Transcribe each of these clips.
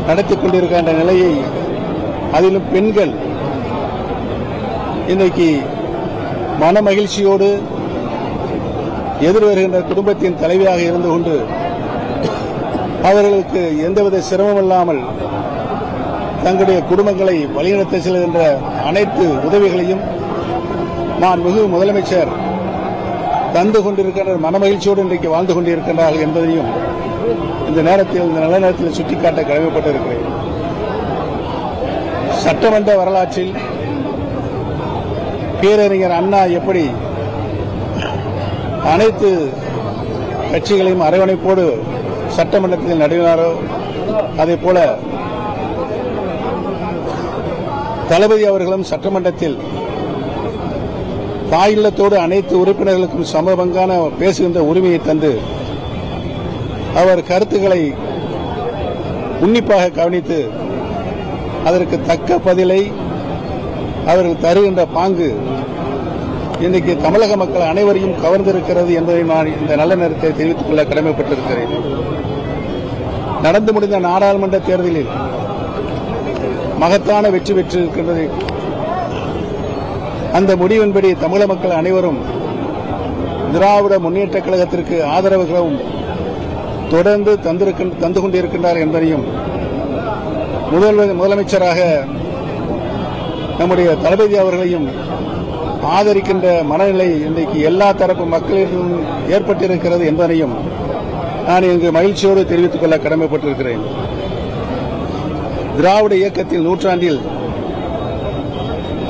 நடத்தி கொண்டிருக்கின்ற நிலையை, அதிலும் பெண்கள் இன்றைக்கு மன மகிழ்ச்சியோடு எதிர்வருகின்ற குடும்பத்தின் தலைவியாக இருந்து கொண்டு அவர்களுக்கு எந்தவித சிரமமில்லாமல் தங்களுடைய குடும்பங்களை வழிநடத்த செல்கின்ற அனைத்து உதவிகளையும் மாண்புமிகு முதலமைச்சர் தந்து கொண்டிருக்கின்ற மனமகிழ்ச்சியோடு இன்றைக்கு வாழ்ந்து கொண்டிருக்கின்றார்கள் என்பதையும் இந்த நேரத்தில், இந்த நல்ல நேரத்தில் சுட்டிக்காட்ட கடமைப்பட்டிருக்கிறேன். சட்டமன்ற வரலாற்றில் பேரறிஞர் அண்ணா எப்படி அனைத்து கட்சிகளையும் அரவணைப்போடு சட்டமன்றத்தில் நடுவினாரோ, அதே போல தளபதி அவர்களும் சட்டமன்றத்தில் தாயில்லத்தோடு அனைத்து உறுப்பினர்களுக்கும் சமபங்கான பேசுகின்ற உரிமையை தந்து அவர் கருத்துக்களை உன்னிப்பாக கவனித்து அதற்கு தக்க பதிலை அவர்கள் தருகின்ற பாங்கு இன்றைக்கு தமிழக மக்கள் அனைவரையும் கவர்ந்திருக்கிறது என்பதை நான் இந்த நல்ல நேரத்தை தெரிவித்துக் கொள்ள கடமைப்பட்டிருக்கிறேன். நடந்து முடிந்த நாடாளுமன்ற தேர்தலில் மகத்தான வெற்றி பெற்றிருக்கின்றது. அந்த முடிவின்படி தமிழக மக்கள் அனைவரும் திராவிட முன்னேற்றக் கழகத்திற்கு ஆதரவுகளும் தொடர்ந்து தந்து கொண்டிருக்கின்றார் என்பதையும் முதலமைச்சராக நம்முடைய தளபதி அவர்களையும் ஆதரிக்கின்ற மனநிலை இன்றைக்கு எல்லா தரப்பு மக்களிடம் ஏற்பட்டிருக்கிறது என்பதையும் நான் இங்கு மகிழ்ச்சியோடு தெரிவித்துக் கொள்ள கடமைப்பட்டிருக்கிறேன். திராவிட இயக்கத்தின் நூற்றாண்டில்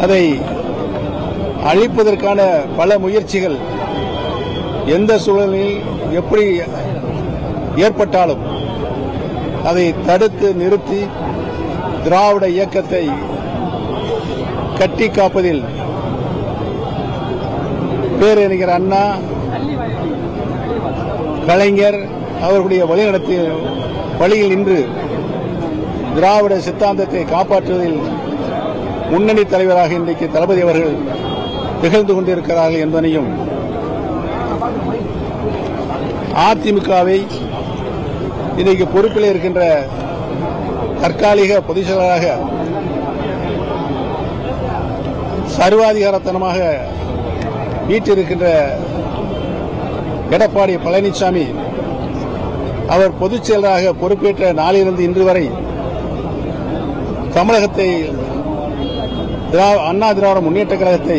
அதை அழிப்பதற்கான பல முயற்சிகள் எந்த சூழலில் எப்படி ஏற்பட்டாலும் அதை தடுத்து நிறுத்தி திராவிட இயக்கத்தை கட்டி காப்பதில் பேரறிஞர் அண்ணா, கலைஞர் அவர்களுடைய வழிநடத்திய வழியில் நின்று திராவிட சித்தாந்தத்தை காப்பாற்றுவதில் முன்னணி தலைவராக இன்றைக்கு தளபதி அவர்கள் திகழ்ந்து கொண்டிருக்கிறார்கள் என்பதையும், அதிமுகவை இன்றைக்கு பொறுப்பில் இருக்கின்ற தற்காலிக பொதுச் செயலாளராக சர்வாதிகாரத்தனமாக வீட்டிருக்கின்ற எடப்பாடி பழனிசாமி அவர் பொதுச் செயலராக பொறுப்பேற்ற நாளிலிருந்து இன்று வரை தமிழகத்தை அண்ணா திராவிட முன்னேற்ற கழகத்தை